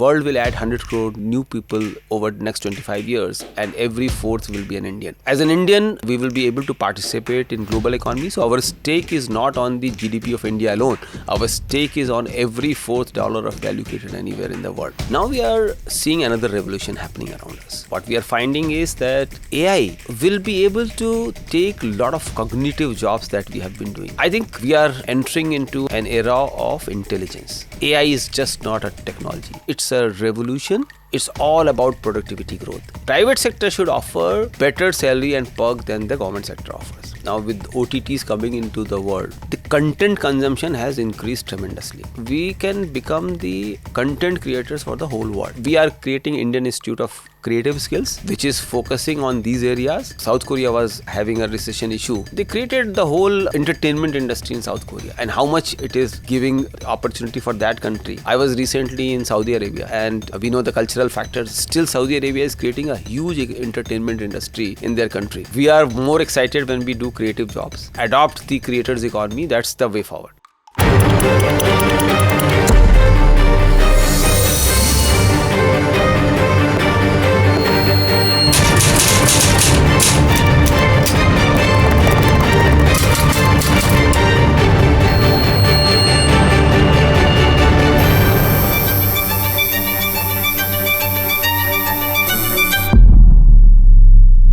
World will add 100 crore new people over the next 25 years, and every fourth will be an Indian. As an Indian, we will be able to participate in global economy. So our stake is not on the GDP of India alone. Our stake is on every fourth dollar of value created anywhere in the world. Now we are seeing another revolution happening around us. What we are finding is that AI will be able to take a lot of cognitive jobs that we have been doing. I think we are entering into an era of intelligence. AI is just not a technology. It's a revolution. It's all about productivity growth. Private sector should offer better salary and perk than the government sector offers. Now with OTTs coming into the world, the content consumption has increased tremendously. We can become the content creators for the whole world. We are creating Indian Institute of Creative Skills, which is focusing on these areas. South Korea was having a recession issue. They created the whole entertainment industry in South Korea, and how much it is giving opportunity for that country. I was recently in Saudi Arabia, and we know the cultural factors. Still, Saudi Arabia is creating a huge entertainment industry in their country. We are more excited when we do creative jobs. Adopt the creators economy. That's the way forward.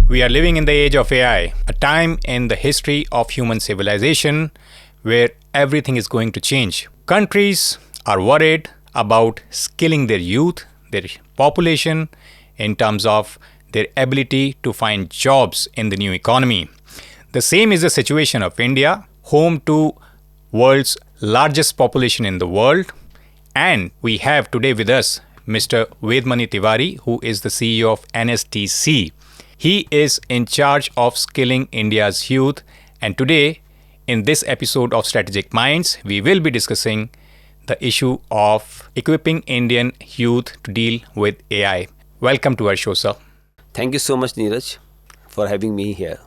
We are living in the age of AI, a time in the history of human civilization where everything is going to change. Countries are worried about skilling their youth, their population, in terms of their ability to find jobs in the new economy. The same is the situation of India, home to world's largest population in the world. And we have today with us Mr. Ved Mani Tiwari, who is the CEO of NSDC. He is in charge of skilling India's youth, and today in this episode of Strategic Minds, we will be discussing the issue of equipping Indian youth to deal with AI. Welcome to our show, sir. Thank you so much, Neeraj, for having me here.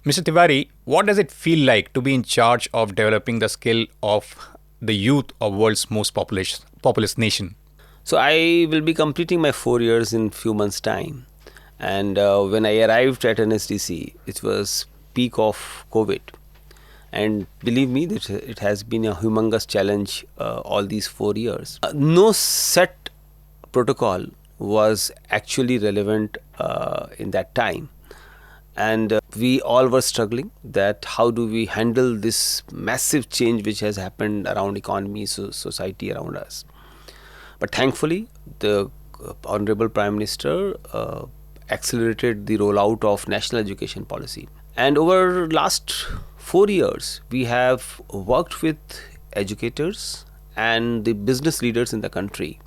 Mr. Tiwari, what does it feel like to be in charge of developing the skill of the youth of world's most populous nation? So I will be completing my 4 years in few months' time. And when I arrived at NSDC, it was peak of COVID. And believe me, it has been a humongous challenge all these 4 years. No set protocol was actually relevant in that time. And we all were struggling that how do we handle this massive change which has happened around economy, society around us. But thankfully, the Honorable Prime Minister accelerated the rollout of national education policy. And over last 4 years, we have worked with educators and the business leaders in the country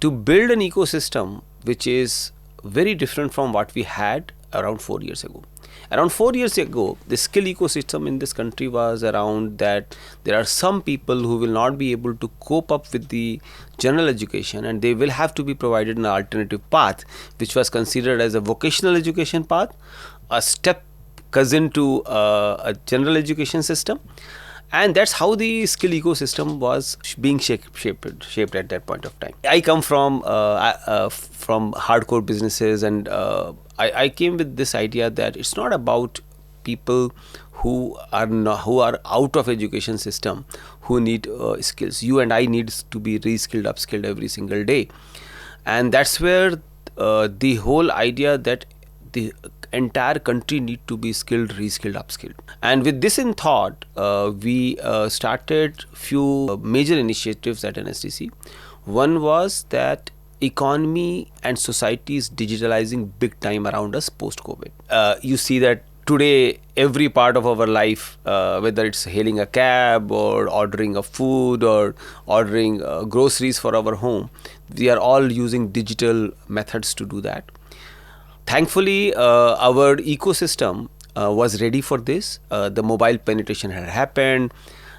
to build an ecosystem which is very different from what we had around 4 years ago. Around 4 years ago, the skill ecosystem in this country was around that there are some people who will not be able to cope up with the general education, and they will have to be provided an alternative path, which was considered as a vocational education path, a step cousin to a general education system. And that's how the skill ecosystem was being shaped at that point of time. I come from hardcore businesses, and I came with this idea that it's not about people who are out of education system who need skills. You and I need to be reskilled, upskilled every single day. And that's where the whole idea that the entire country need to be skilled, reskilled, upskilled. And with this in thought, we started few major initiatives at NSDC. One was that economy and society is digitalizing big time around us post-COVID. You see that today, every part of our life, whether it's hailing a cab or ordering a food or ordering groceries for our home, we are all using digital methods to do that. Thankfully, our ecosystem was ready for this. The mobile penetration had happened,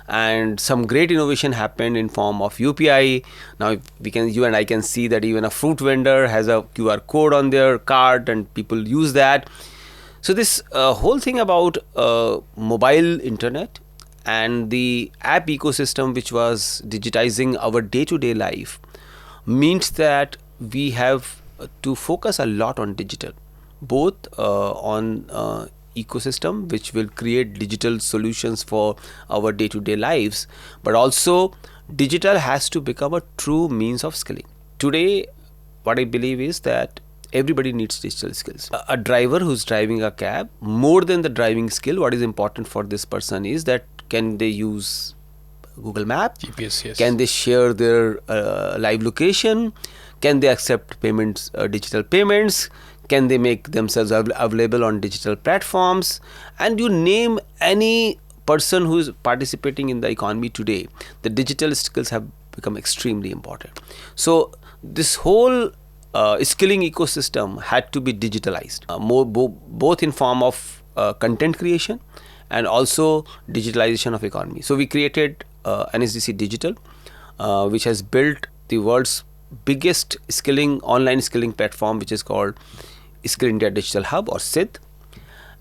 and some great innovation happened in form of UPI. Now you and I can see that even a fruit vendor has a QR code on their cart, and people use that. So this whole thing about mobile internet and the app ecosystem, which was digitizing our day-to-day life, means that we have to focus a lot on digital, both on ecosystem, which will create digital solutions for our day-to-day lives, but also digital has to become a true means of skilling. Today, what I believe is that everybody needs digital skills. A driver who's driving a cab, more than the driving skill, what is important for this person is that can they use Google Map? GPS, yes. Can they share their live location? Can they accept payments, digital payments? Can they make themselves available on digital platforms? And you name any person who is participating in the economy today, the digital skills have become extremely important. So this whole skilling ecosystem had to be digitalized, both in form of content creation and also digitalization of economy. So we created NSDC Digital, which has built the world's biggest online skilling platform, which is called Skill India Digital Hub, or SID,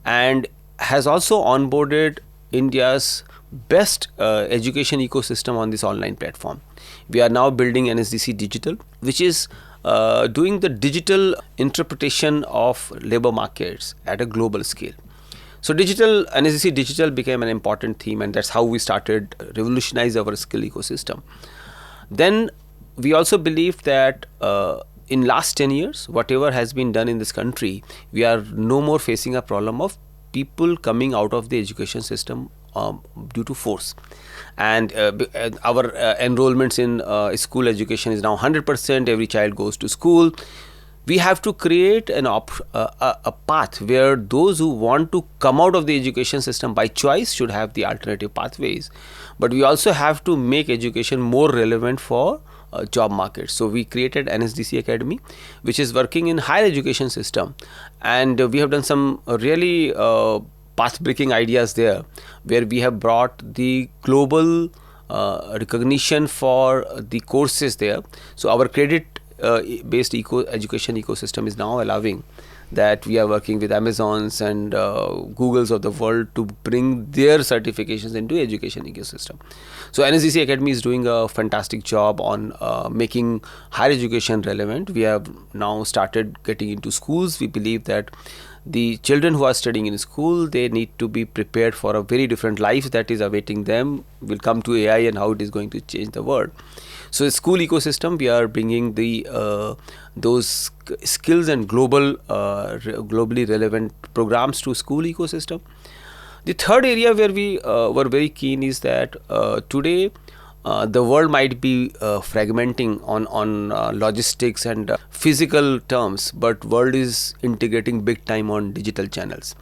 and has also onboarded India's best education ecosystem on this online platform. We are now building NSDC Digital, which is doing the digital interpretation of labor markets at a global scale. So NSDC Digital became an important theme, and that's how we started revolutionize our skill ecosystem. Then we also believe that in last 10 years, whatever has been done in this country, we are no more facing a problem of people coming out of the education system due to force. And our enrollments in school education is now 100%. Every child goes to school. We have to create a path where those who want to come out of the education system by choice should have the alternative pathways. But we also have to make education more relevant for job markets. So we created NSDC Academy, which is working in higher education system, and we have done some really path-breaking ideas there, where we have brought the global recognition for the courses there. So our credit-based education ecosystem is now allowing that we are working with Amazons and Googles of the world to bring their certifications into education ecosystem. So NSDC Academy is doing a fantastic job on making higher education relevant. We have now started getting into schools. We believe that the children who are studying in school, they need to be prepared for a very different life that is awaiting them. We'll come to AI and how it is going to change the world. So school ecosystem, we are bringing those skills and globally relevant programs to school ecosystem. The third area where we were very keen is that today the world might be fragmenting on logistics and physical terms, but world is integrating big time on digital channels.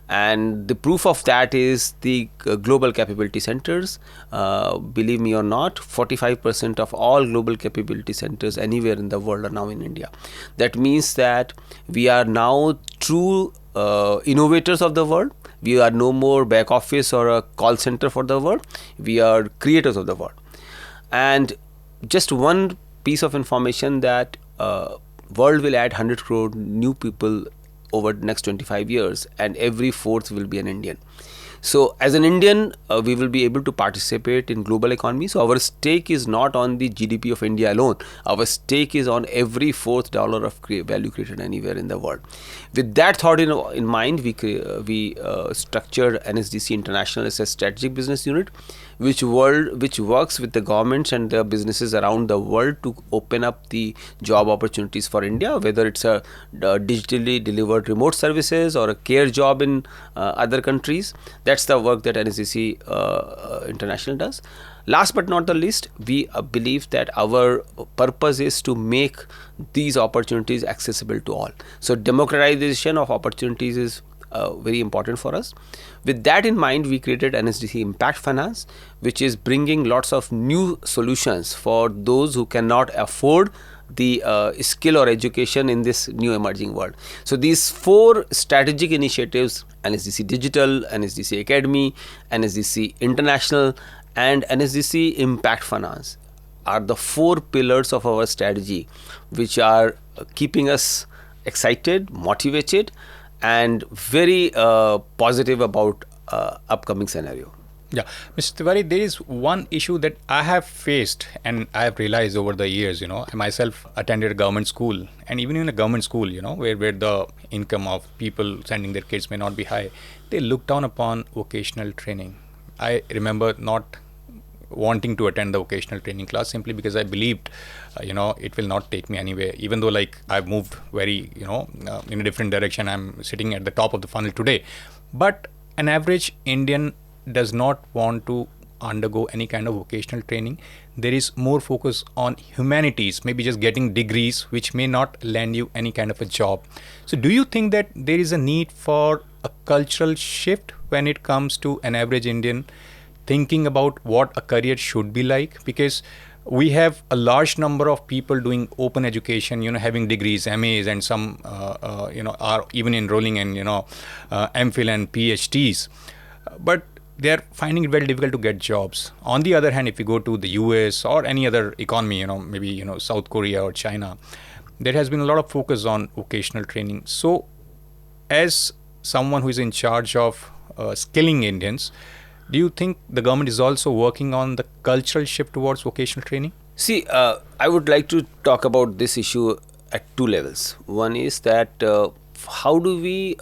And the proof of that is the global capability centers. Believe me or not, 45% of all global capability centers anywhere in the world are now in India. That means that we are now true innovators of the world. We are no more back office or a call center for the world. We are creators of the world. And just one piece of information, that world will add 100 crore new people over the next 25 years, and every fourth will be an Indian. So as an Indian, we will be able to participate in global economy. So our stake is not on the GDP of India alone. Our stake is on every fourth dollar of value created anywhere in the world. With that thought in mind, we structured NSDC International as a strategic business unit, which works with the governments and the businesses around the world to open up the job opportunities for India, whether it's a digitally delivered remote services or a care job in other countries. That's the work that NSDC International does. Last but not the least, we believe that our purpose is to make these opportunities accessible to all. So democratization of opportunities is very important for us. With that in mind, we created NSDC Impact Finance, which is bringing lots of new solutions for those who cannot afford the skill or education in this new emerging world. So these four strategic initiatives, NSDC Digital, NSDC Academy, NSDC International, and NSDC Impact Finance, are the four pillars of our strategy, which are keeping us excited, motivated, and very positive about upcoming scenario. Yeah, Mr. Tiwari, there is one issue that I have faced and I have realized over the years. I myself attended a government school, and even in a government school, where the income of people sending their kids may not be high, they look down upon vocational training. I remember not wanting to attend the vocational training class simply because I believed, it will not take me anywhere. Even though like I've moved very, in a different direction, I'm sitting at the top of the funnel today. But an average Indian does not want to undergo any kind of vocational training. There is more focus on humanities, maybe just getting degrees, which may not land you any kind of a job. So, do you think that there is a need for a cultural shift when it comes to an average Indian thinking about what a career should be like? Because we have a large number of people doing open education, having degrees, MAs, and some, are even enrolling in, MPhil and PhDs. But they are finding it very difficult to get jobs. On the other hand, if you go to the US or any other economy, maybe, South Korea or China, there has been a lot of focus on vocational training. So, as someone who is in charge of skilling Indians, do you think the government is also working on the cultural shift towards vocational training? See, I would like to talk about this issue at two levels. One is that how do we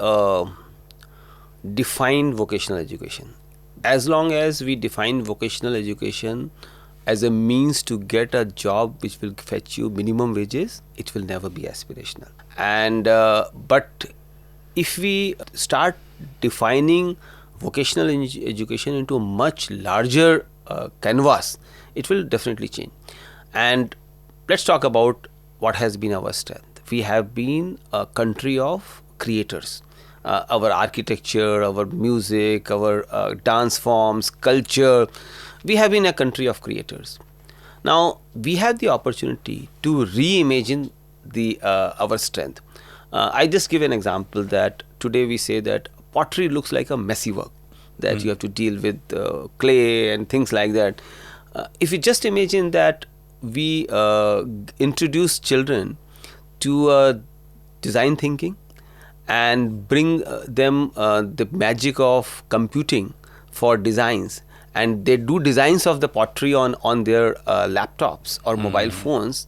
define vocational education? As long as we define vocational education as a means to get a job which will fetch you minimum wages, it will never be aspirational. And but if we start defining vocational education into a much larger canvas, it will definitely change. And let's talk about what has been our strength. We have been a country of creators. Our architecture, our music, our dance forms, culture, we have been a country of creators. Now we have the opportunity to reimagine our strength. I just give an example that today we say that pottery looks like a messy work, that you have to deal with clay and things like that. If you just imagine that we introduce children to design thinking and bring them the magic of computing for designs, and they do designs of the pottery on their laptops or mobile phones,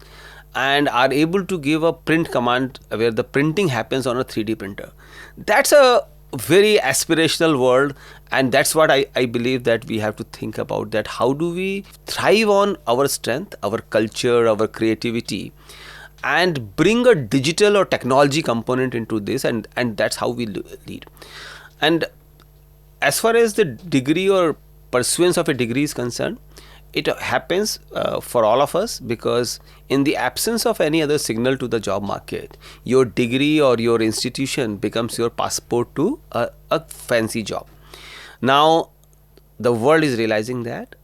and are able to give a print command where the printing happens on a 3D printer. That's a very aspirational world, and that's what I believe that we have to think about, that how do we thrive on our strength, our culture, our creativity, and bring a digital or technology component into this, and that's how we lead. And as far as the degree or pursuance of a degree is concerned, it happens for all of us, because in the absence of any other signal to the job market, your degree or your institution becomes your passport to a fancy job. Now the world is realizing that,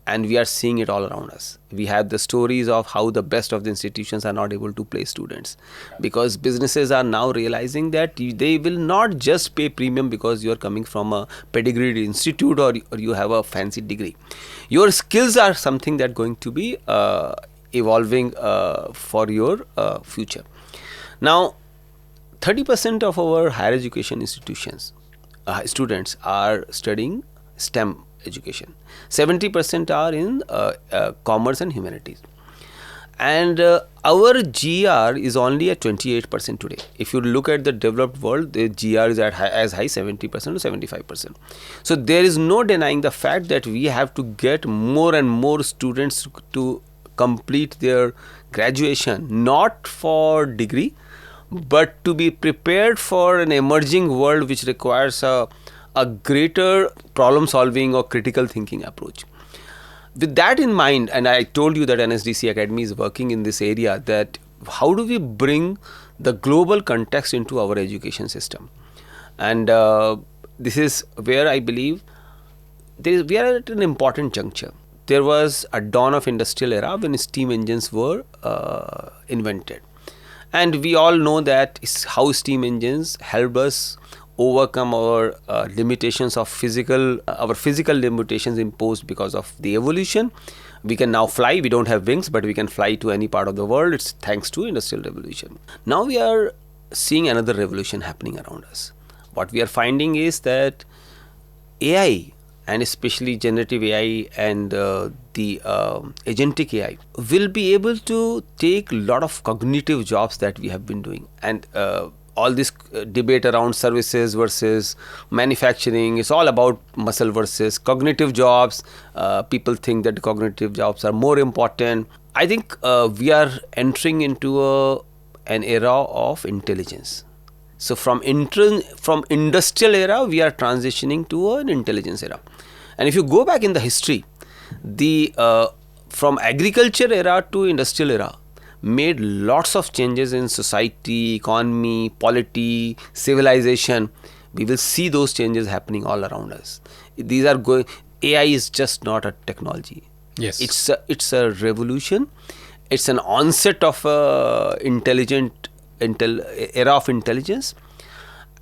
and we are seeing it all around us. We have the stories of how the best of the institutions are not able to place students, because businesses are now realizing that they will not just pay premium because you are coming from a pedigreed institute or you have a fancy degree. Your skills are something that going to be evolving for your future. Now 30% of our higher education institutions, students are studying STEM education. 70% are in commerce and humanities. And our GR is only at 28% today. If you look at the developed world, the GR is at as high 70% to 75%. So there is no denying the fact that we have to get more and more students to complete their graduation, not for degree, but to be prepared for an emerging world which requires a greater problem solving or critical thinking approach. With that in mind, and I told you that NSDC Academy is working in this area, that how do we bring the global context into our education system. And this is where I believe we are at an important juncture. There was a dawn of industrial era when steam engines were invented, and we all know that how steam engines helped us overcome our limitations of our physical limitations imposed because of the evolution. We can now fly. We don't have wings, but we can fly to any part of the world. It's thanks to industrial revolution. Now we are seeing another revolution happening around us. What we are finding is that AI and especially generative AI and the agentic AI will be able to take a lot of cognitive jobs that we have been doing. And all this debate around services versus manufacturing, it's all about muscle versus cognitive jobs. People think that cognitive jobs are more important. I think we are entering into an era of intelligence. So from industrial era, we are transitioning to an intelligence era. And if you go back in the history, the from agriculture era to industrial era made lots of changes in society, economy, polity, civilization. We will see those changes happening all around us. These are going. AI is just not a technology. Yes. It's a revolution. It's an onset of era of intelligence.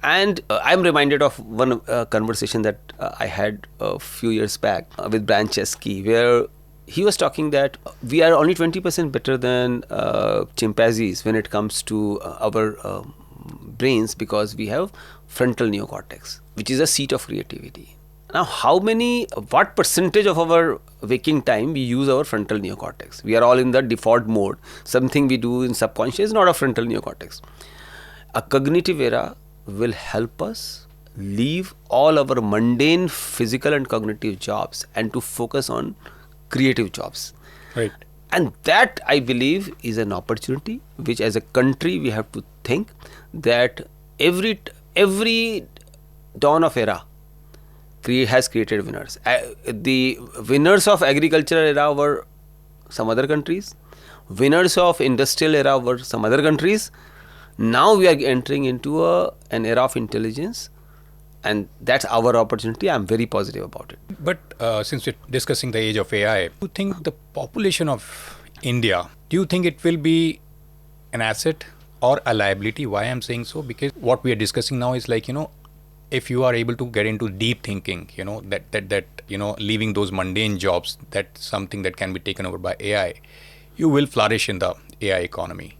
And I'm reminded of one conversation that I had a few years back with Brian Chesky, where he was talking that we are only 20% better than chimpanzees when it comes to our brains, because we have frontal neocortex, which is a seat of creativity. Now, what percentage of our waking time we use our frontal neocortex? We are all in the default mode. Something we do in subconscious is not a frontal neocortex. A cognitive era will help us leave all our mundane physical and cognitive jobs and to focus on creative jobs. Right. And that, I believe, is an opportunity which as a country we have to think that every dawn of era has created winners. The winners of agricultural era were some other countries. Winners of industrial era were some other countries. Now we are entering into an era of intelligence, and that's our opportunity. I'm very positive about it. But since we're discussing the age of AI, do you think the population of India, do you think it will be an asset or a liability? Why I'm saying so? Because what we are discussing now is like, if you are able to get into deep thinking, leaving those mundane jobs, that's something that can be taken over by AI, you will flourish in the AI economy.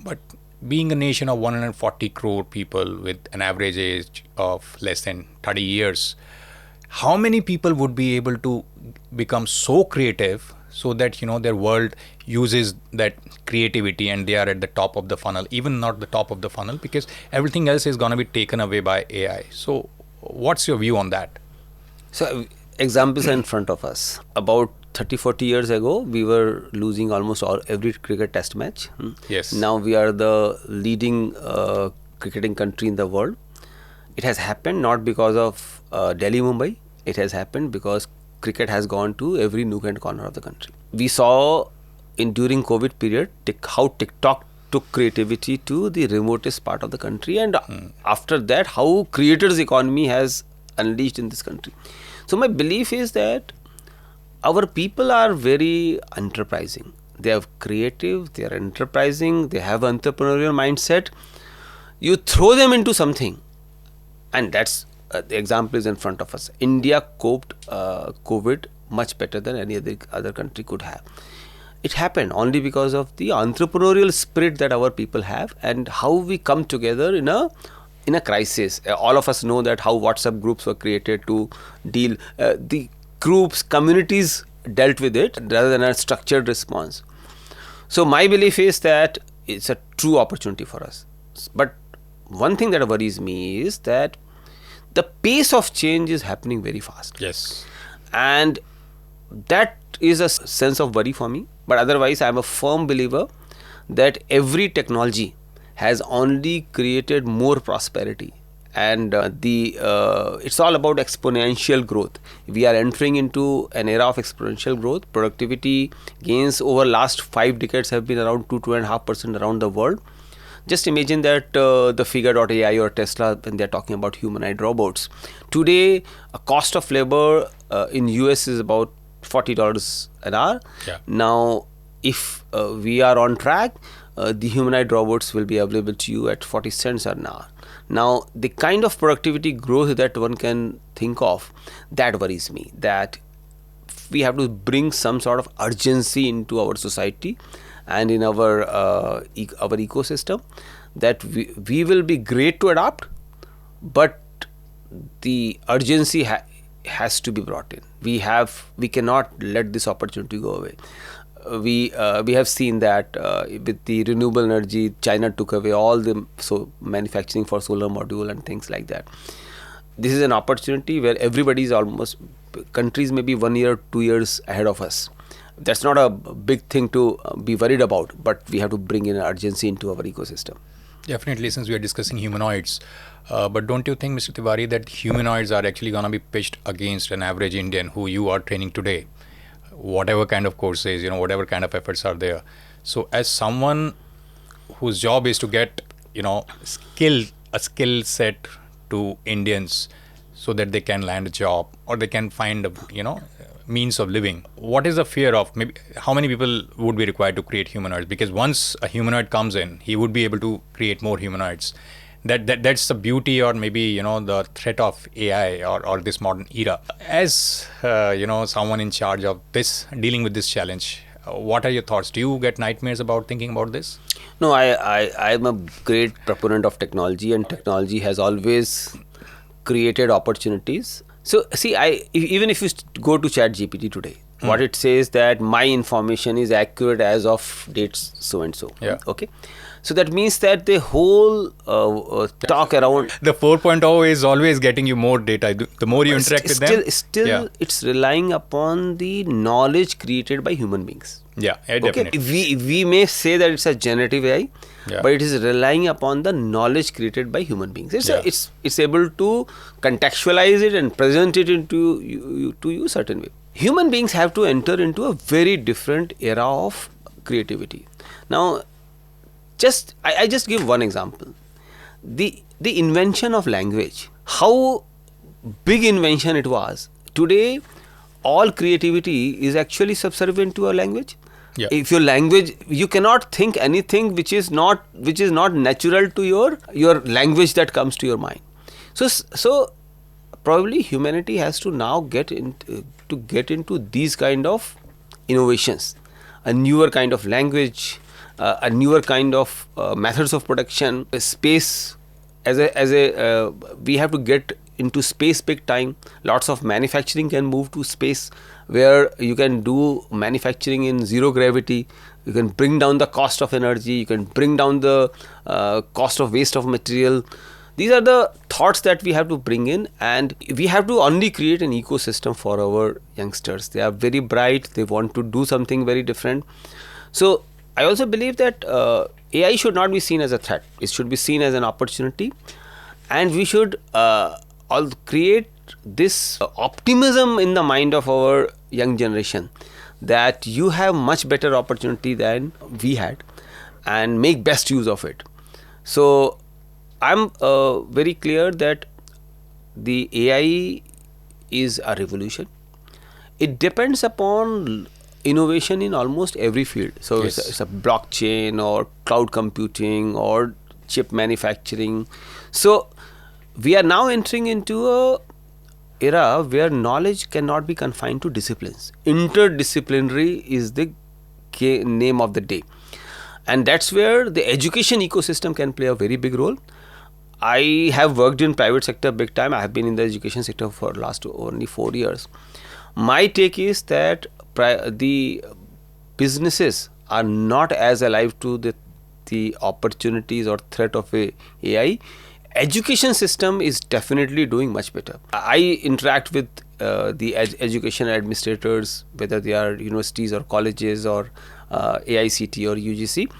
But being a nation of 140 crore people with an average age of less than 30 years, how many people would be able to become so creative so that, their world uses that creativity and they are at the top of the funnel, even not the top of the funnel, because everything else is going to be taken away by AI. So what's your view on that? So examples are in front of us. About 30-40 years ago, we were losing almost every cricket test match. Yes. Now we are the leading cricketing country in the world. It has happened not because of Delhi, Mumbai. It has happened because cricket has gone to every nook and corner of the country. We saw during COVID period how TikTok took creativity to the remotest part of the country, and after that how creators economy has unleashed in this country. So my belief is that our people are very enterprising. They are creative, they are enterprising, they have entrepreneurial mindset. You throw them into something, and that's the example is in front of us. India coped COVID much better than any other country could have. It happened only because of the entrepreneurial spirit that our people have and how we come together in a crisis. All of us know that how WhatsApp groups were created to deal the groups, communities dealt with it rather than a structured response. So my belief is that it's a true opportunity for us. But one thing that worries me is that the pace of change is happening very fast. Yes. And that is a sense of worry for me. But otherwise, I am a firm believer that every technology has only created more prosperity. And it's all about exponential growth. We are entering into an era of exponential growth. Productivity gains over last 5 decades have been around 2.5% around the world. Just imagine that the Figure.ai or Tesla, when they're talking about humanoid robots. Today, a cost of labor in US is about $40 an hour. Yeah. Now, if we are on track, the humanoid robots will be available to you at 40 cents an hour. Now, the kind of productivity growth that one can think of, that worries me. That we have to bring some sort of urgency into our society and in our ecosystem, that we will be great to adapt, but the urgency has to be brought in. We cannot let this opportunity go away. We have seen that with the renewable energy, China took away all the manufacturing for solar module and things like that. This is an opportunity where everybody is almost, countries may be 1 year, 2 years ahead of us. That's not a big thing to be worried about, but we have to bring in urgency into our ecosystem. Definitely, since we are discussing humanoids. But don't you think, Mr. Tiwari, that humanoids are actually going to be pitched against an average Indian who you are training today? Whatever kind of courses, whatever kind of efforts are there. So as someone whose job is to get, a skill set to Indians so that they can land a job or they can find, means of living. What is the fear of maybe how many people would be required to create humanoids? Because once a humanoid comes in, he would be able to create more humanoids. That's the beauty, or maybe the threat of AI or this modern era. As someone in charge of this, dealing with this challenge, what are your thoughts? Do you get nightmares about thinking about this? No, I'm a great proponent of technology, and technology has always created opportunities. So see, even if you go to ChatGPT today, what it says that my information is accurate as of dates so and so. Yeah. Okay. So that means that the whole talk around the 4.0 is always getting you more data. The more you interact with them, it's relying upon the knowledge created by human beings. Yeah, definitely. Okay. We may say that it's a generative AI, Yeah. but it is relying upon the knowledge created by human beings. It's able to contextualize it and present it into you certain way. Human beings have to enter into a very different era of creativity. Now, I just give one example. The invention of language, how big invention it was. Today, all creativity is actually subservient to a language. Yeah. If your language, you cannot think anything which is not natural to your language that comes to your mind. So probably humanity has to now get into these kind of innovations, a newer kind of language, a newer kind of methods of production. Space we have to get into space big time. Lots of manufacturing can move to space, where you can do manufacturing in zero gravity. You can bring down the cost of energy. You can bring down the cost of waste of material. These are the thoughts that we have to bring in, and we have to only create an ecosystem for our youngsters. They are very bright. They want to do something very different. So I also believe that AI should not be seen as a threat. It should be seen as an opportunity, and we should all create this optimism in the mind of our young generation that you have much better opportunity than we had, and make best use of it. So I'm very clear that the AI is a revolution. It depends upon innovation in almost every field. So Yes. it's a blockchain or cloud computing or chip manufacturing. So we are now entering into a era where knowledge cannot be confined to disciplines. Interdisciplinary is the name of the day, and that's where the education ecosystem can play a very big role. I have worked in private sector big time. I have been in the education sector for last only 4 years. My take is that the businesses are not as alive to the opportunities or threat of AI. Education system is definitely doing much better. I interact with the education administrators, whether they are universities or colleges or AICT or UGC.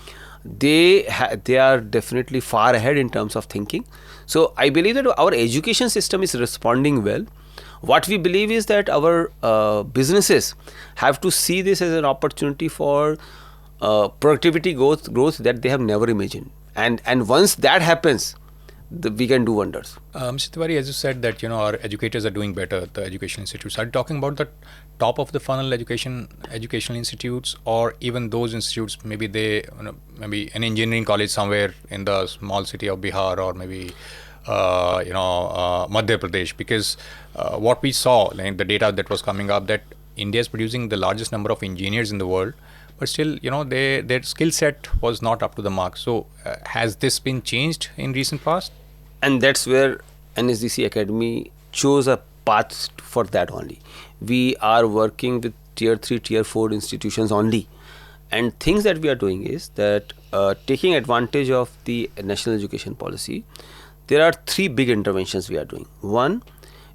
They are definitely far ahead in terms of thinking. So I believe that our education system is responding well. What we believe is that our businesses have to see this as an opportunity for productivity growth that they have never imagined. And once that happens, we can do wonders. Mr. Tiwari, as you said that our educators are doing better, the education institutes. Are you talking about the top of the funnel educational institutes, or even those institutes? Maybe maybe an engineering college somewhere in the small city of Bihar, or maybe Madhya Pradesh. Because what we saw, like the data that was coming up, that India is producing the largest number of engineers in the world, but still, their skill set was not up to the mark. So has this been changed in recent past? And that's where NSDC Academy chose a path for that only. We are working with tier 3, tier 4 institutions only. And things that we are doing is that taking advantage of the national education policy, there are three big interventions we are doing. One,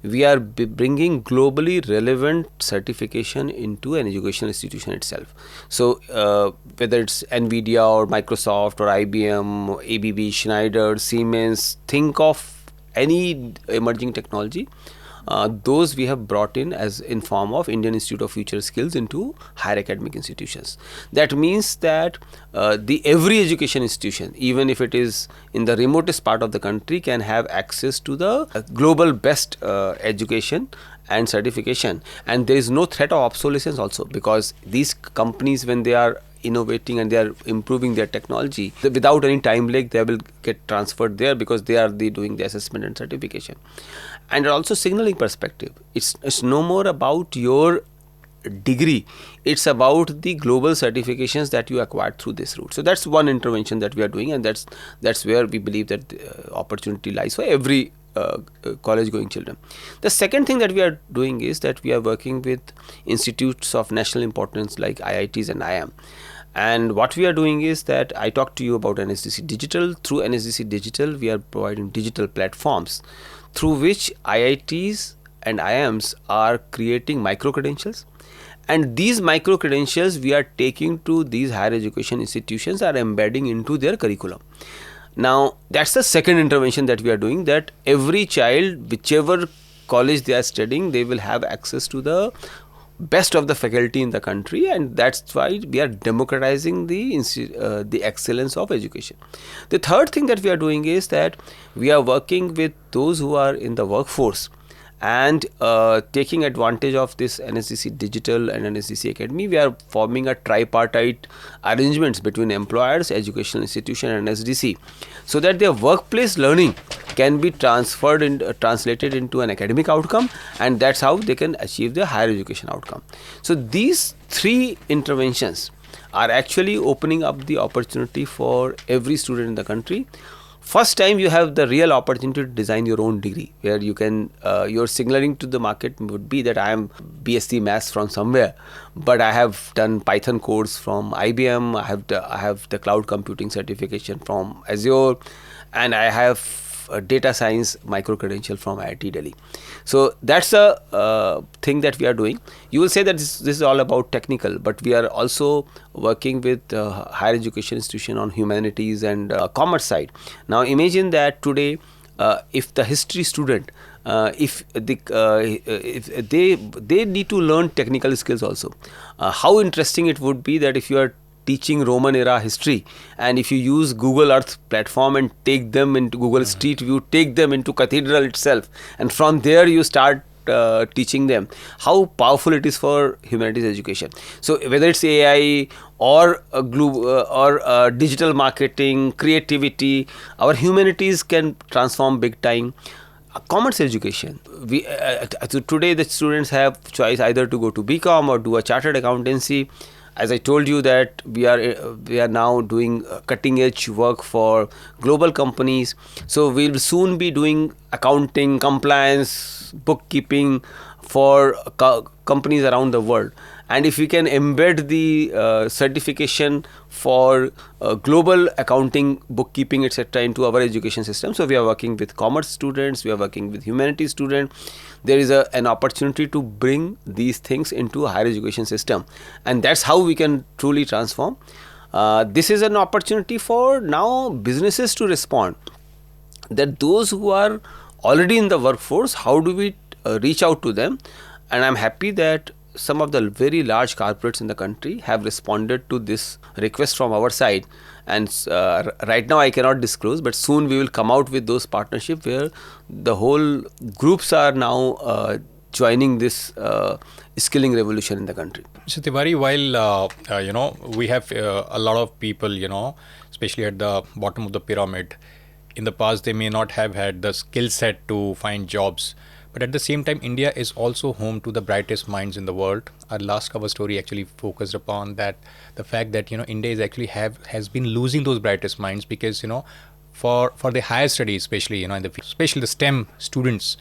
we are bringing globally relevant certification into an educational institution itself. So whether it's NVIDIA or Microsoft or IBM, ABB, Schneider, Siemens, think of any emerging technology, those we have brought in as in form of Indian Institute of Future Skills into higher academic institutions. That means that the every education institution, even if it is in the remotest part of the country, can have access to the global best education and certification, and there is no threat of obsolescence also, because these companies, when they are innovating and they are improving their technology, without any time lag they will get transferred there, because they are doing the assessment and certification. And also signaling perspective, it's no more about your degree, it's about the global certifications that you acquired through this route. So that's one intervention that we are doing, and that's where we believe that opportunity lies for every college going children. The second thing that we are doing is that we are working with institutes of national importance like IITs and IIM. And what we are doing is that I talked to you about NSDC Digital. Through NSDC Digital, we are providing digital platforms through which IITs and IIMs are creating micro credentials, and these micro credentials we are taking to these higher education institutions, are embedding into their curriculum. Now that's the second intervention that we are doing, that every child, whichever college they are studying, they will have access to the best of the faculty in the country, and that's why we are democratizing the excellence of education. The third thing that we are doing is that we are working with those who are in the workforce, and taking advantage of this NSDC Digital and NSDC Academy, we are forming a tripartite arrangements between employers, educational institution and NSDC, so that their workplace learning can be transferred and translated into an academic outcome, and that's how they can achieve their higher education outcome. So these three interventions are actually opening up the opportunity for every student in the country. First time you have the real opportunity to design your own degree, where you can, your signaling to the market would be that I am BSc Maths from somewhere, but I have done Python course from IBM, I have the cloud computing certification from Azure, and I have a data science micro credential from IIT Delhi. So that's a thing that we are doing. You will say that this is all about technical, but we are also working with higher education institution on humanities and commerce side. Now imagine that today, if the history student, if they need to learn technical skills also, how interesting it would be that if you are teaching Roman era history, and if you use Google Earth platform and take them into Google Street View, take them into cathedral itself, and from there you start teaching them, how powerful it is for humanities education. So whether it's AI or digital marketing, creativity, our humanities can transform big time. Commerce education, so today the students have choice either to go to BCom or do a chartered accountancy. As I told you that we are now doing cutting edge work for global companies. So we will soon be doing accounting, compliance, bookkeeping for companies around the world. And if we can embed the certification for global accounting, bookkeeping, etc. into our education system. So we are working with commerce students, we are working with humanities students. There is an opportunity to bring these things into a higher education system, and that's how we can truly transform. This is an opportunity for now businesses to respond, that those who are already in the workforce, how do we reach out to them? And I'm happy that some of the very large corporates in the country have responded to this request from our side, and right now I cannot disclose, but soon we will come out with those partnerships where the whole groups are now joining this skilling revolution in the country. So Tiwari, while we have a lot of people, especially at the bottom of the pyramid, in the past they may not have had the skill set to find jobs. But at the same time, India is also home to the brightest minds in the world. Our last cover story actually focused upon that, the fact that India is actually has been losing those brightest minds, because for the higher studies, especially especially the STEM students,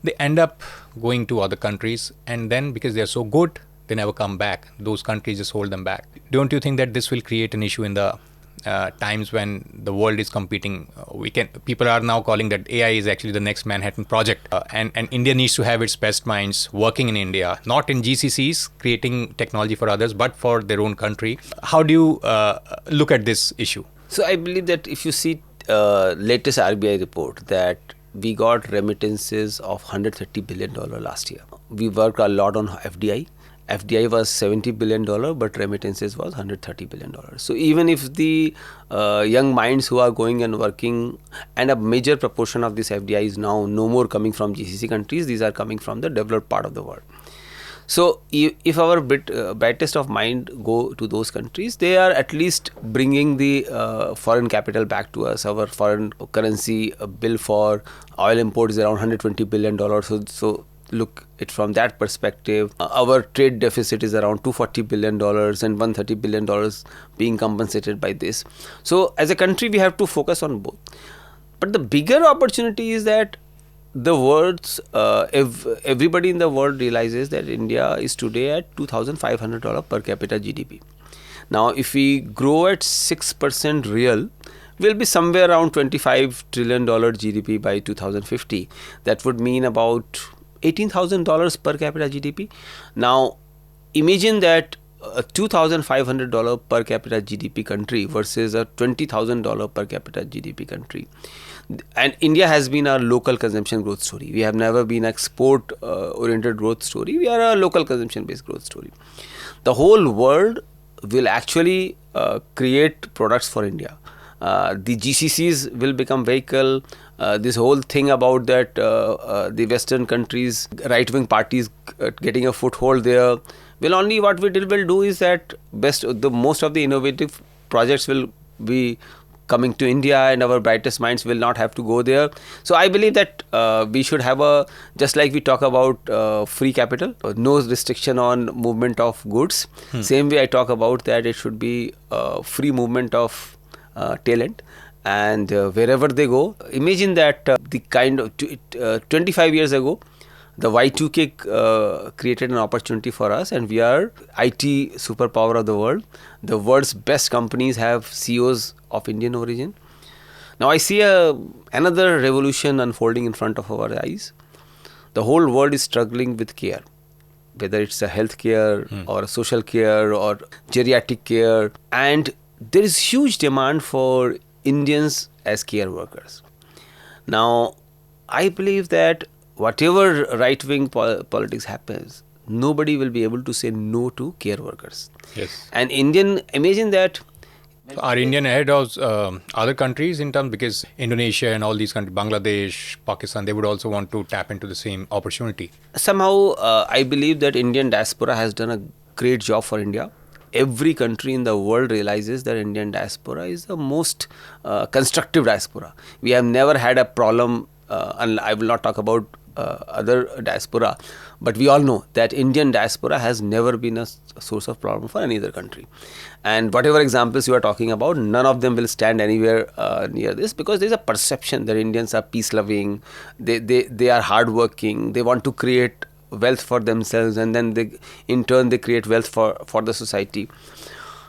they end up going to other countries, and then because they are so good, they never come back. Those countries just hold them back. Don't you think that this will create an issue in the times when the world is competing? People are now calling that AI is actually the next Manhattan Project, and India needs to have its best minds working in India, not in GCCs creating technology for others, but for their own country. How do you look at this issue? So I believe that if you see latest RBI report, that we got remittances of $130 billion last year. We worked a lot on FDI. FDI was $70 billion, but remittances was $130 billion. So even if the young minds who are going and working, and a major proportion of this FDI is now no more coming from GCC countries, these are coming from the developed part of the world. So if our brightest of mind go to those countries, they are at least bringing the foreign capital back to us. Our foreign currency bill for oil import is around $120 billion. So look it from that perspective. Our trade deficit is around $240 billion and $130 billion being compensated by this. So as a country, we have to focus on both. But the bigger opportunity is that the world's everybody in the world realizes that India is today at $2,500 per capita GDP. Now, if we grow at 6% real, we'll be somewhere around $25 trillion GDP by 2050. That would mean about $18,000 per capita GDP. Now, imagine that a $2,500 per capita GDP country versus a $20,000 per capita GDP country. And India has been our local consumption growth story. We have never been export oriented growth story. We are a local consumption based growth story. The whole world will actually create products for India. The GCCs will become vehicle. This whole thing about that the Western countries, right-wing parties getting a foothold there, will only what we will do is that most of the innovative projects will be coming to India, and our brightest minds will not have to go there. So I believe that we should have just like we talk about free capital, no restriction on movement of goods. Same way I talk about that it should be free movement of talent, and wherever they go. Imagine that the kind of 25 years ago, the Y2K created an opportunity for us, and we are IT superpower of the world. The world's best companies have CEOs of Indian origin. Now I see another revolution unfolding in front of our eyes. The whole world is struggling with care, whether it's a health care or a social care or geriatric care, and there is huge demand for Indians as care workers. Now, I believe that whatever right-wing politics happens, nobody will be able to say no to care workers. Yes. And imagine that. Are Indian ahead of other countries in terms, because Indonesia and all these countries, Bangladesh, Pakistan, they would also want to tap into the same opportunity? Somehow, I believe that Indian diaspora has done a great job for India. Every country in the world realizes that Indian diaspora is the most constructive diaspora. We have never had a problem, and I will not talk about other diaspora, but we all know that Indian diaspora has never been a source of problem for any other country. And whatever examples you are talking about, none of them will stand anywhere near this, because there is a perception that Indians are peace-loving, they are hardworking, they want to create wealth for themselves, and then in turn they create wealth for the society.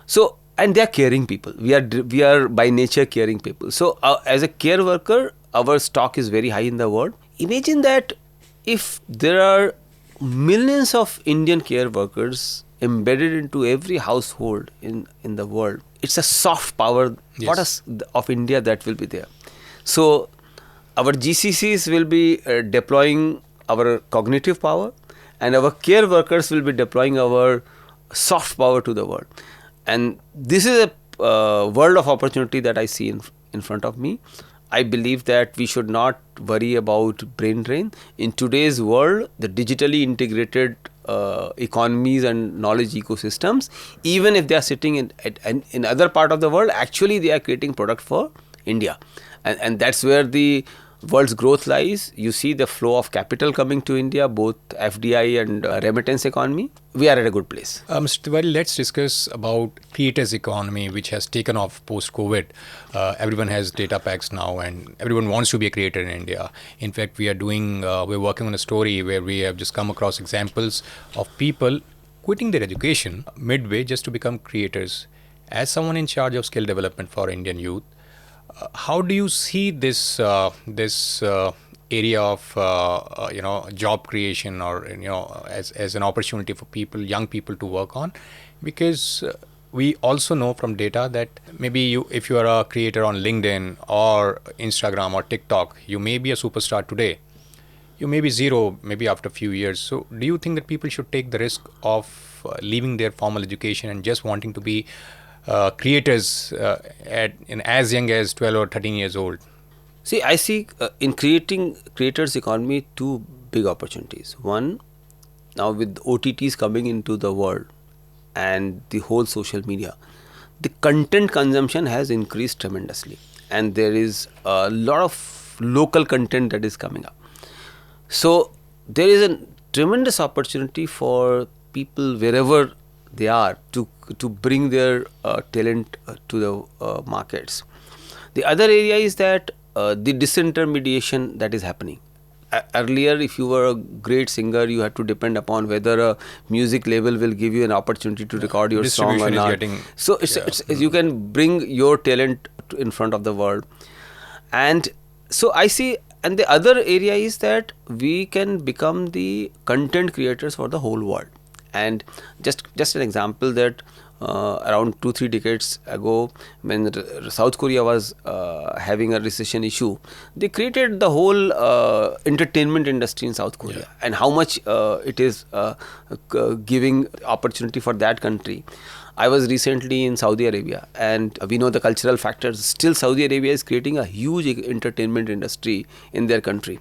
So, and they are caring people. We are by nature caring people. So as a care worker, our stock is very high in the world. Imagine that if there are millions of Indian care workers embedded into every household in the world, it's a soft power. Yes. Of India that will be there. So our GCCs will be deploying our cognitive power, and our care workers will be deploying our soft power to the world. And this is a world of opportunity that I see in front of me. I believe that we should not worry about brain drain. In today's world, the digitally integrated economies and knowledge ecosystems, even if they are sitting in other part of the world, actually they are creating product for India. And that's where the world's growth lies, you see the flow of capital coming to India, both FDI and remittance economy, we are at a good place. Mr. Tiwari, let's discuss about creators economy, which has taken off post-COVID. Everyone has data packs now, and everyone wants to be a creator in India. In fact, we're working on a story where we have just come across examples of people quitting their education midway just to become creators. As someone in charge of skill development for Indian youth, how do you see this area of job creation, or as an opportunity for young people to work on? Because we also know from data that maybe if you are a creator on LinkedIn or Instagram or TikTok, you may be a superstar today. You may be zero maybe after a few years. So do you think that people should take the risk of leaving their formal education and just wanting to be creators as young as 12 or 13 years old? See, I see in creating creators economy two big opportunities. One, now with OTTs coming into the world and the whole social media, the content consumption has increased tremendously, and there is a lot of local content that is coming up. So there is a tremendous opportunity for people wherever they are to bring their talent to the markets. The other area is that the disintermediation that is happening. Earlier, if you were a great singer, you had to depend upon whether a music label will give you an opportunity to record your song or not. So you can bring your talent in front of the world. And so I see, and the other area is that we can become the content creators for the whole world. And just an example that around 2-3 decades ago, when South Korea was having a recession issue, they created the whole entertainment industry in South Korea, and how much it is giving opportunity for that country. I was recently in Saudi Arabia, and we know the cultural factors. Still, Saudi Arabia is creating a huge entertainment industry in their country,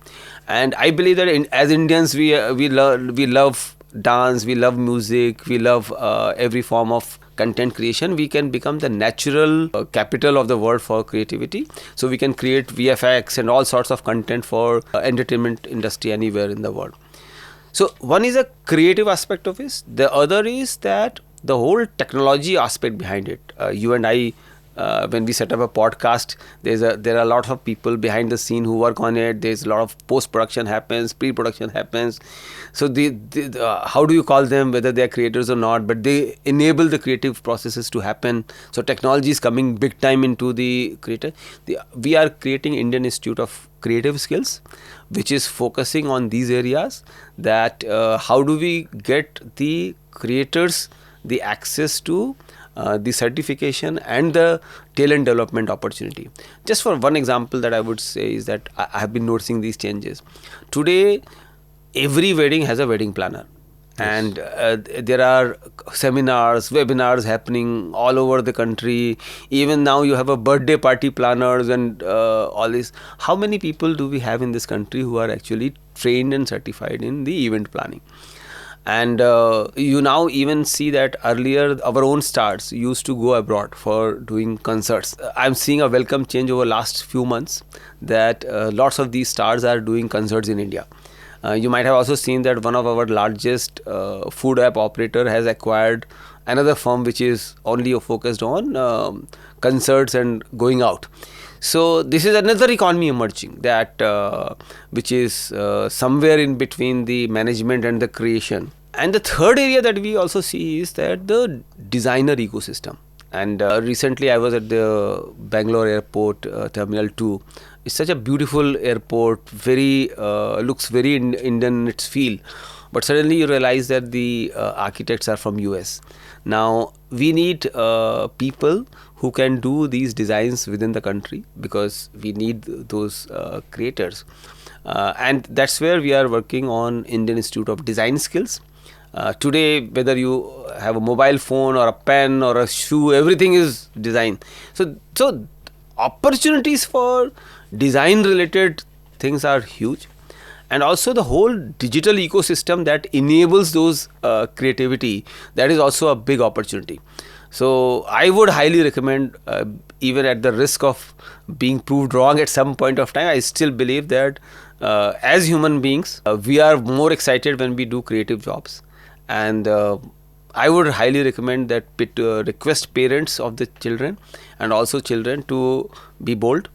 and I believe that as Indians, we love dance, we love music, we love every form of content creation. We can become the natural capital of the world for creativity. So we can create VFX and all sorts of content for entertainment industry anywhere in the world. So one is a creative aspect of it. The other is that the whole technology aspect behind it. You and I, when we set up a podcast, there are a lot of people behind the scene who work on it. There's a lot of post-production happens, pre-production happens. So how do you call them, whether they are creators or not, but they enable the creative processes to happen. So technology is coming big time into the creator. We are creating Indian Institute of Creative Skills, which is focusing on these areas, that how do we get the creators the access to the certification and the talent development opportunity. Just for one example that I would say is that I have been noticing these changes. Today, every wedding has a wedding planner. Yes. And there are seminars, webinars happening all over the country. Even now you have a birthday party planners and all this. How many people do we have in this country who are actually trained and certified in the event planning? And you now even see that earlier our own stars used to go abroad for doing concerts. I'm seeing a welcome change over last few months that lots of these stars are doing concerts in India. You might have also seen that one of our largest food app operator has acquired another firm which is only focused on concerts and going out. So this is another economy emerging that which is somewhere in between the management and the creation. And the third area that we also see is that the designer ecosystem. And recently I was at the Bangalore airport, Terminal 2. It's such a beautiful airport, very looks very Indian in its feel. But suddenly you realize that the architects are from US. Now we need people who can do these designs within the country, because we need those creators. And that's where we are working on Indian Institute of Design Skills. Today, whether you have a mobile phone or a pen or a shoe, everything is design. So opportunities for design related things are huge. And also the whole digital ecosystem that enables those creativity, that is also a big opportunity. So I would highly recommend even at the risk of being proved wrong at some point of time, I still believe that as human beings, we are more excited when we do creative jobs. And I would highly recommend that request parents of the children and also children to be bold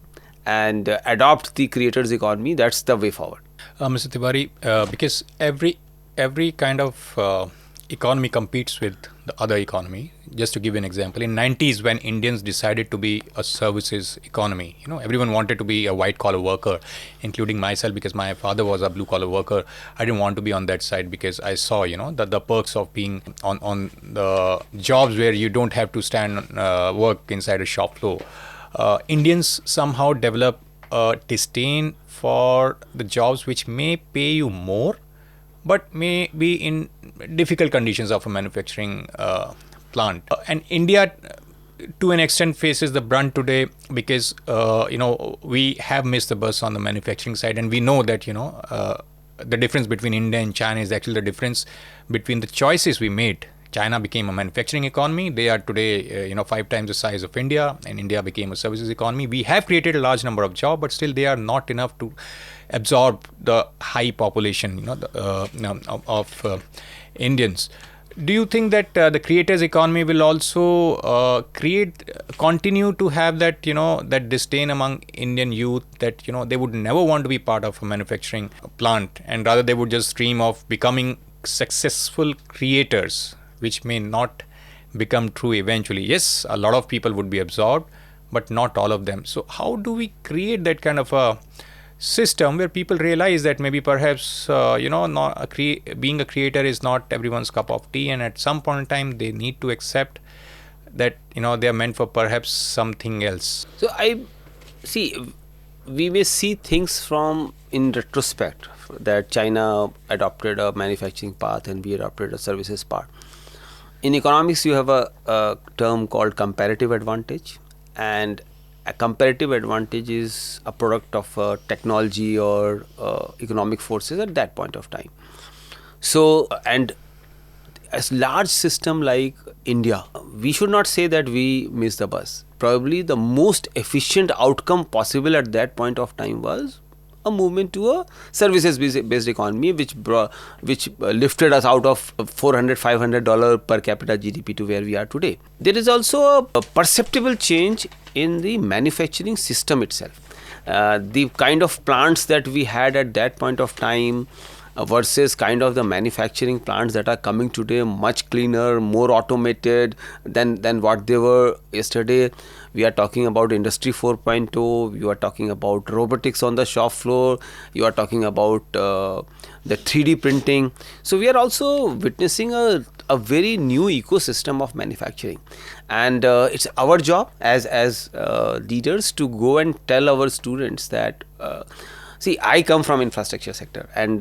and adopt the creators economy. That's the way forward. Mr. Tiwari, because every kind of economy competes with the other economy. Just to give you an example, in 90s when Indians decided to be a services economy, everyone wanted to be a white collar worker, including myself, because my father was a blue collar worker. I didn't want to be on that side because I saw, the perks of being on the jobs where you don't have to stand work inside a shop floor. Indians somehow develop a disdain for the jobs which may pay you more, but may be in difficult conditions of a manufacturing plant. And India, to an extent, faces the brunt today because, we have missed the bus on the manufacturing side. And we know that, the difference between India and China is actually the difference between the choices we made. China became a manufacturing economy. They are today, 5 times the size of India, and India became a services economy. We have created a large number of jobs, but still they are not enough to absorb the high population, of Indians. Do you think that the creators economy will also continue to have that, that disdain among Indian youth that, they would never want to be part of a manufacturing plant, and rather they would just dream of becoming successful creators, which may not become true eventually? Yes, a lot of people would be absorbed, but not all of them. So how do we create that kind of a system where people realize that maybe perhaps being a creator is not everyone's cup of tea, and at some point in time they need to accept that they are meant for perhaps something else? So I see, we may see things from in retrospect, that China adopted a manufacturing path and we adopted a services path. In economics, you have a term called comparative advantage, and a comparative advantage is a product of technology or economic forces at that point of time. So, and a large system like India, we should not say that we missed the bus. Probably the most efficient outcome possible at that point of time was a movement to a services-based economy, which lifted us out of $400-500 per capita GDP to where we are today. There is also a perceptible change in the manufacturing system itself. The kind of plants that we had at that point of time versus kind of the manufacturing plants that are coming today, much cleaner, more automated than what they were yesterday. We are talking about Industry 4.0, you are talking about robotics on the shop floor, you are talking about the 3D printing. So we are also witnessing a very new ecosystem of manufacturing. And it's our job as leaders to go and tell our students that, see, I come from infrastructure sector, and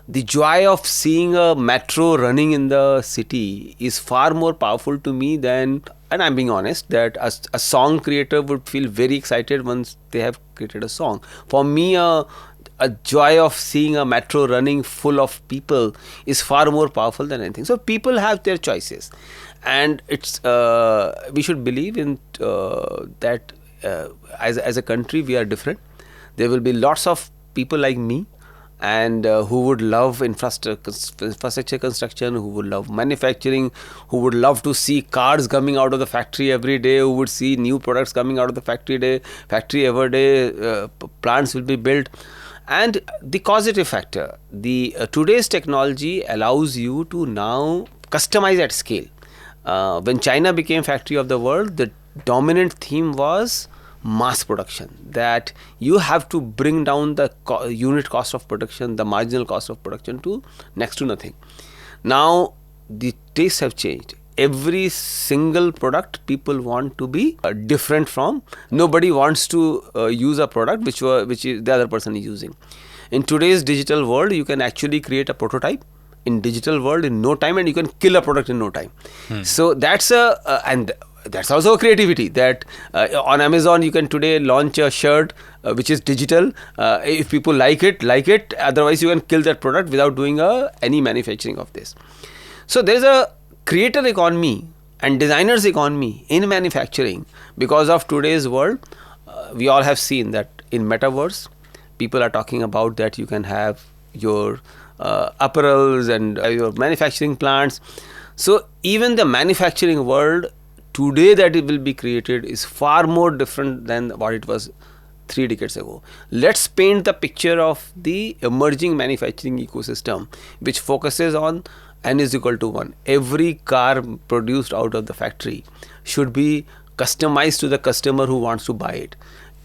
the joy of seeing a metro running in the city is far more powerful to me than, and I'm being honest, that a song creator would feel very excited once they have created a song. For me, a joy of seeing a metro running full of people is far more powerful than anything. So people have their choices, and it's we should believe in that as a country we are different. There will be lots of people like me, and who would love infrastructure construction, who would love manufacturing, who would love to see cars coming out of the factory every day, who would see new products coming out of the factory every day, plants will be built. And the causative factor, the today's technology allows you to now customize at scale. When China became factory of the world, the dominant theme was mass production, that you have to bring down the unit cost of production, the marginal cost of production to next to nothing. Now the tastes have changed. Every single product people want to be different from. Nobody wants to use a product which is the other person is using. In today's digital world, you can actually create a prototype in digital world in no time, and you can kill a product in no time. So that's and that's also a creativity, that on Amazon you can today launch a shirt which is digital. If people like it, otherwise you can kill that product without doing any manufacturing of this. So there is a creator economy and designers economy in manufacturing. Because of today's world, we all have seen that in metaverse, people are talking about that you can have your apparels and your manufacturing plants. So even the manufacturing world today that it will be created is far more different than what it was 3 decades ago. Let's paint the picture of the emerging manufacturing ecosystem, which focuses on n is equal to 1. Every car produced out of the factory should be customized to the customer who wants to buy it.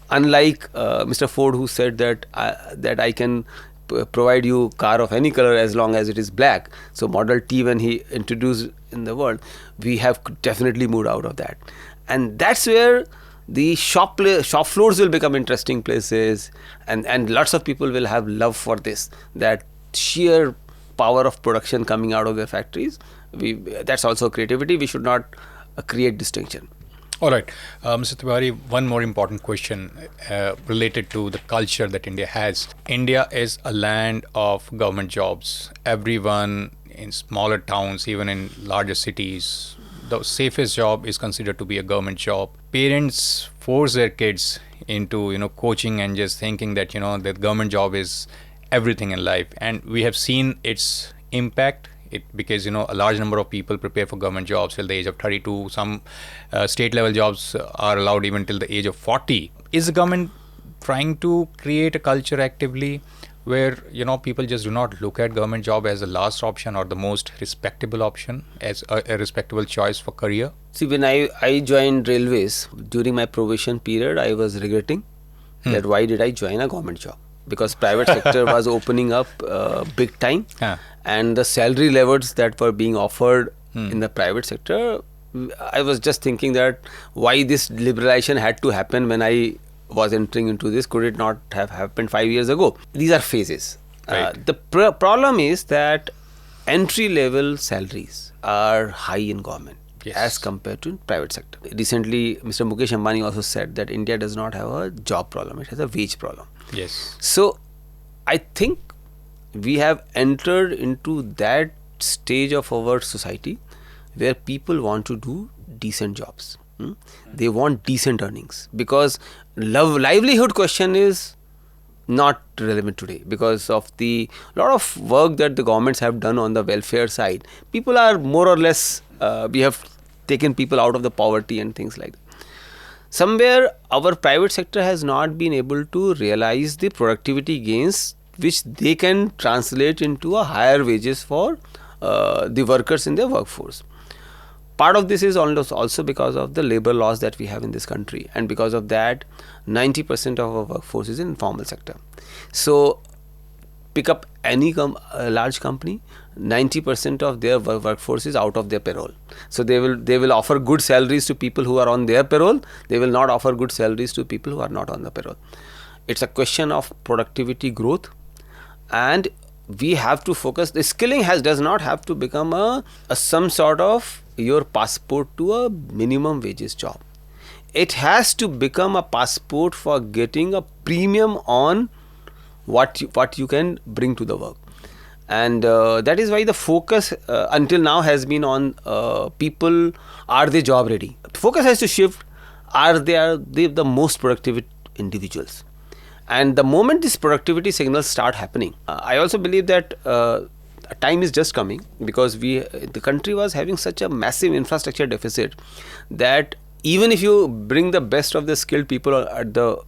Unlike Mr. Ford, who said that I can provide you car of any color as long as it is black. So Model T, when he introduced in the world, we have definitely moved out of that, and that's where the shop floors will become interesting places, and lots of people will have love for this, that sheer power of production coming out of their factories. That's also creativity. We should not create distinction. All right. Mr. Tiwari, one more important question related to the culture that India has. India is a land of government jobs. Everyone in smaller towns, even in larger cities, the safest job is considered to be a government job. Parents force their kids into, coaching and just thinking that, the government job is everything in life. And we have seen its impact. Because a large number of people prepare for government jobs till the age of 32. Some state level jobs are allowed even till the age of 40. Is the government trying to create a culture actively where people just do not look at government job as the last option or the most respectable option, as a respectable choice for career? See, when I joined railways during my probation period, I was regretting that why did I join a government job, because private sector was opening up big time. And the salary levels that were being offered in the private sector, I was just thinking that why this liberalization had to happen when I was entering into this. Could it not have happened 5 years ago? These are phases. Right. The problem is that entry level salaries are high in government. Yes. As compared to private sector. Recently, Mr. Mukesh Ambani also said that India does not have a job problem, it has a wage problem. Yes. So I think we have entered into that stage of our society where people want to do decent jobs. They want decent earnings, because livelihood question is not relevant today because of the lot of work that the governments have done on the welfare side. People are more or less, we have taken people out of the poverty and things like that. Somewhere our private sector has not been able to realize the productivity gains which they can translate into a higher wages for the workers in their workforce. Part of this is also because of the labor laws that we have in this country, and because of that 90% of our workforce is in informal sector. So pick up any large company, 90% of their workforce is out of their payroll. So they will offer good salaries to people who are on their payroll. They will not offer good salaries to people who are not on the payroll. It's a question of productivity growth, and we have to focus. The skilling does not have to become a some sort of your passport to a minimum wages job. It has to become a passport for getting a premium on what you can bring to the work. And that is why the focus until now has been on people, are they job ready? Focus has to shift, are they the most productive individuals? And the moment these productivity signals start happening, I also believe that time is just coming, because the country was having such a massive infrastructure deficit that even if you bring the best of the skilled people at the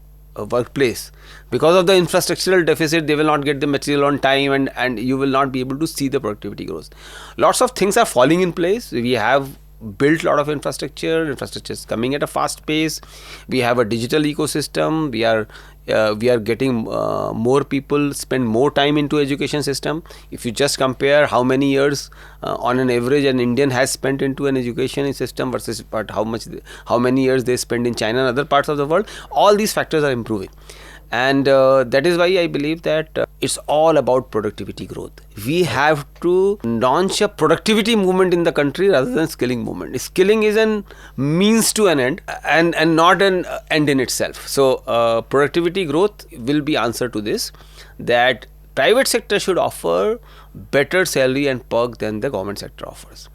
workplace, because of the infrastructural deficit, they will not get the material on time, and you will not be able to see the productivity growth. Lots of things are falling in place. We have built a lot of infrastructure is coming at a fast pace. We have a digital ecosystem. We are getting more people spend more time into education system. If you just compare how many years on an average an Indian has spent into an education system versus how many years they spend in China and other parts of the world, all these factors are improving. And that is why I believe that it's all about productivity growth. We have to launch a productivity movement in the country rather than skilling movement. Skilling is a means to an end, and not an end in itself. So productivity growth will be answer to this, that private sector should offer better salary and perk than the government sector offers.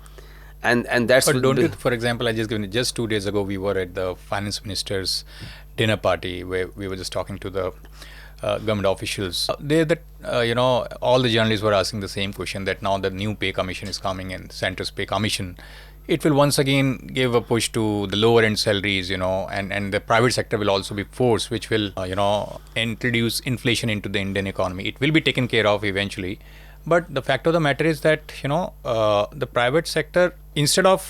and that's But don't you, for example, just 2 days ago, we were at the finance minister's dinner party where we were just talking to the government officials. All the journalists were asking the same question, that now the new pay commission is coming in, center's pay commission. It will once again give a push to the lower end salaries, and the private sector will also be forced, which will, introduce inflation into the Indian economy. It will be taken care of eventually. But the fact of the matter is that, the private sector, instead of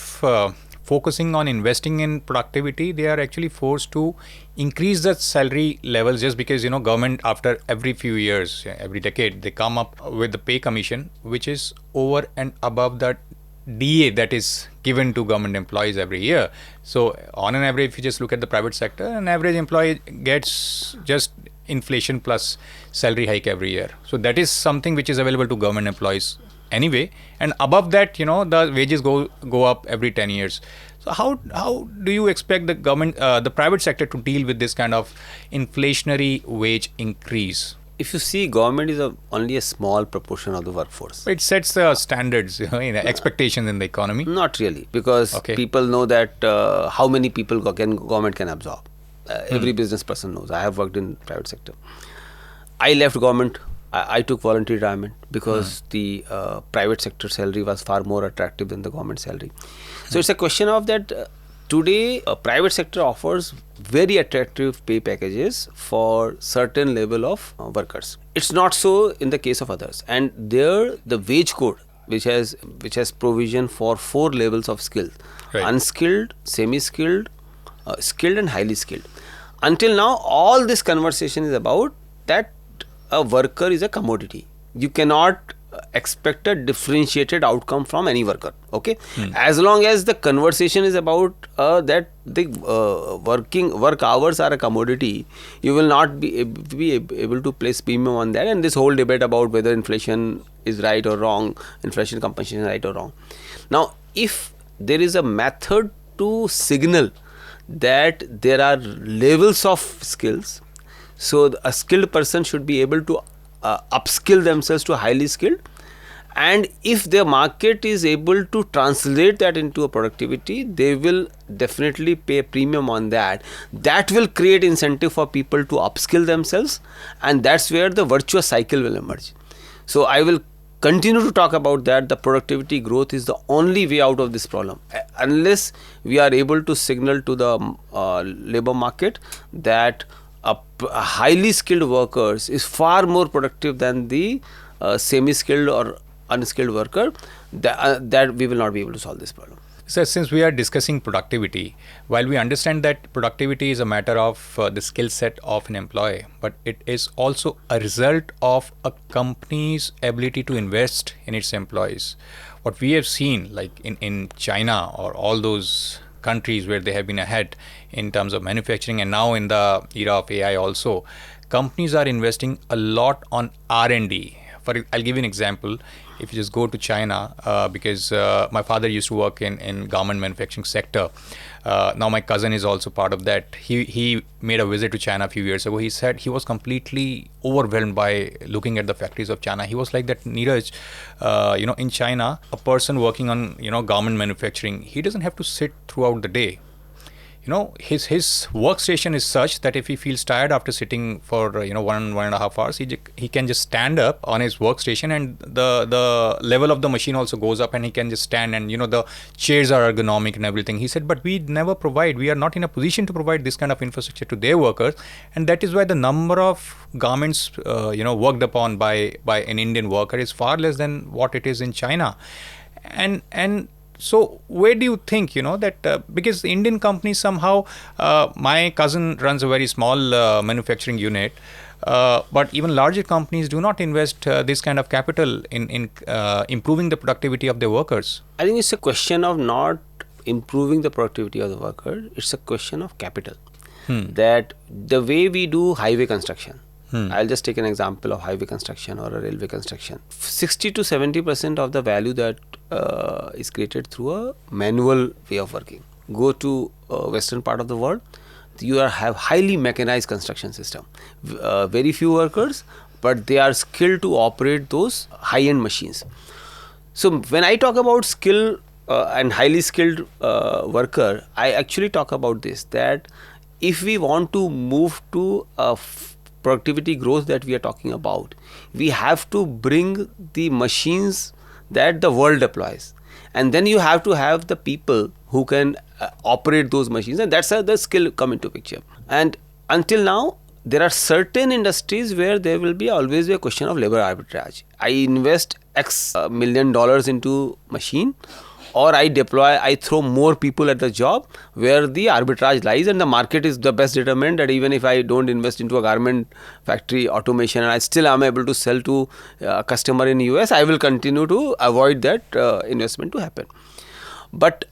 focusing on investing in productivity, they are actually forced to increase the salary levels, just because, government, after every few years, every decade, they come up with the pay commission, which is over and above that DA that is given to government employees every year. So on an average, if you just look at the private sector, an average employee gets just inflation plus salary hike every year. So that is something which is available to government employees anyway. And above that, the wages go up every 10 years. So how do you expect the government, the private sector, to deal with this kind of inflationary wage increase? If you see, government is only a small proportion of the workforce. It sets the standards, expectations in the economy. Not really, because people know that how many people government can absorb. Every business person knows. I have worked in private sector. I left government. I took voluntary retirement because the private sector salary was far more attractive than the government salary. So it's a question of that. Today, private sector offers very attractive pay packages for certain level of workers. It's not so in the case of others. And there, the wage code, which has provision for 4 levels of skills: unskilled, semi-skilled, skilled, and highly skilled. Until now, all this conversation is about that a worker is a commodity. You cannot expect a differentiated outcome from any worker. Okay, as long as the conversation is about that the work hours are a commodity, you will not be able to place premium on that. And this whole debate about whether inflation is right or wrong, inflation compensation is right or wrong. Now, if there is a method to signal that there are levels of skills, so a skilled person should be able to upskill themselves to highly skilled, and if the market is able to translate that into a productivity, they will definitely pay a premium on that. That will create incentive for people to upskill themselves, and that's where the virtuous cycle will emerge. So I will continue to talk about that. The productivity growth is the only way out of this problem, unless we are able to signal to the labor market that a highly skilled workers is far more productive than the semi-skilled or unskilled worker, that we will not be able to solve this problem. So since we are discussing productivity, while we understand that productivity is a matter of the skill set of an employee, but it is also a result of a company's ability to invest in its employees. What we have seen, like in China or all those countries where they have been ahead in terms of manufacturing, and now in the era of AI also, companies are investing a lot on R&D. I'll give you an example. If you just go to China, because my father used to work in garment manufacturing sector. Now my cousin is also part of that. He made a visit to China a few years ago. He said he was completely overwhelmed by looking at the factories of China. He was like that, Neeraj, in China, a person working on, garment manufacturing, he doesn't have to sit throughout the day. His workstation is such that if he feels tired after sitting for 1.5 hours, he can just stand up on his workstation, and the level of the machine also goes up, and he can just stand, and the chairs are ergonomic and everything. He said, but we are not in a position to provide this kind of infrastructure to their workers, and that is why the number of garments worked upon by an Indian worker is far less than what it is in China. And so where do you think, that because Indian companies somehow, my cousin runs a very small manufacturing unit, but even larger companies do not invest this kind of capital in improving the productivity of their workers. I think it's a question of not improving the productivity of the worker. It's a question of capital. That the way we do highway construction, I'll just take an example of highway construction or a railway construction. 60 to 70% of the value that is created through a manual way of working. Go to western part of the world, you have highly mechanized construction system. Very few workers, but they are skilled to operate those high-end machines. So when I talk about skill and highly skilled worker, I actually talk about this, that if we want to move to productivity growth that we are talking about, we have to bring the machines that the world deploys, and then you have to have the people who can operate those machines, and that's how the skill come into picture. And until now, there are certain industries where there will be always be a question of labor arbitrage. I invest X $1 million into machine, or I throw more people at the job, where the arbitrage lies, and the market is the best determined that even if I don't invest into a garment factory automation and I still am able to sell to a customer in US, I will continue to avoid that investment to happen. But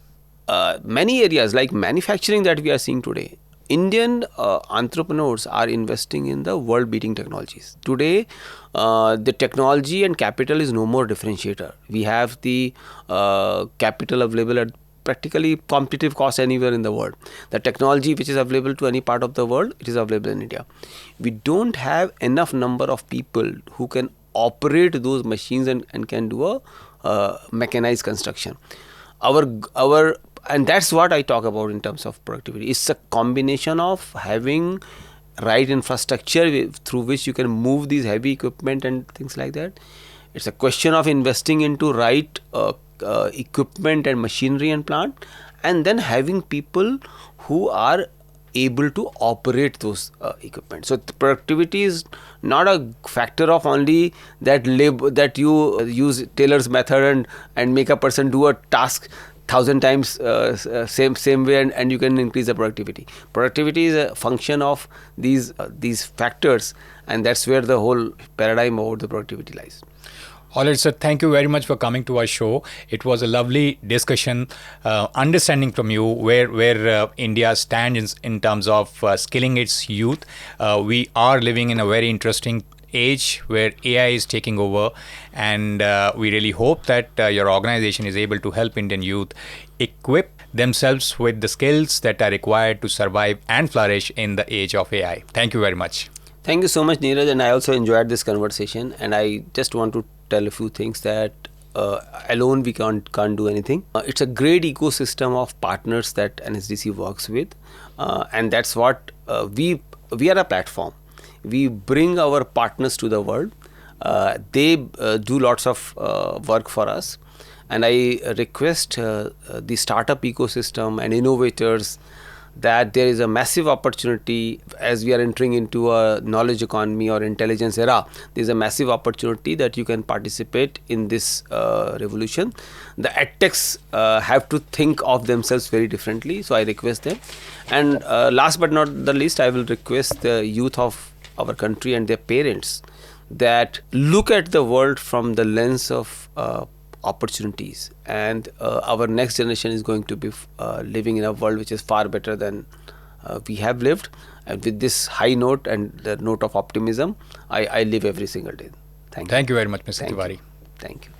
many areas like manufacturing that we are seeing today, Indian entrepreneurs are investing in the world-beating technologies. Today, the technology and capital is no more differentiator. We have the capital available at practically competitive cost anywhere in the world. The technology which is available to any part of the world, it is available in India. We don't have enough number of people who can operate those machines and can do a mechanized construction. And that's what I talk about in terms of productivity. It's a combination of having right infrastructure through which you can move these heavy equipment and things like that. It's a question of investing into right equipment and machinery and plant, and then having people who are able to operate those equipment. So productivity is not a factor of only that you use Taylor's method and make a person do a task 1,000 times same way, and you can increase the productivity. Productivity is a function of these factors, and that's where the whole paradigm about the productivity lies. All right, sir. Thank you very much for coming to our show. It was a lovely discussion, understanding from you where India stands in terms of skilling its youth. We are living in a very interesting age where AI is taking over, and we really hope that your organization is able to help Indian youth equip themselves with the skills that are required to survive and flourish in the age of AI. Thank you very much. Thank you so much, Neeraj, and I also enjoyed this conversation, and I just want to tell a few things that alone we can't do anything. It's a great ecosystem of partners that NSDC works with, and that's what we are a platform. We bring our partners to the world. They do lots of work for us, and I request the startup ecosystem and innovators that there is a massive opportunity as we are entering into a knowledge economy or intelligence era. There is a massive opportunity that you can participate in this revolution. The edtechs have to think of themselves very differently, so I request them. And last but not the least, I will request the youth of our country and their parents that look at the world from the lens of opportunities, and our next generation is going to be living in a world which is far better than we have lived. And with this high note and the note of optimism, I live every single day. Thank you. Thank you very much, Mr. Tiwari. Thank you.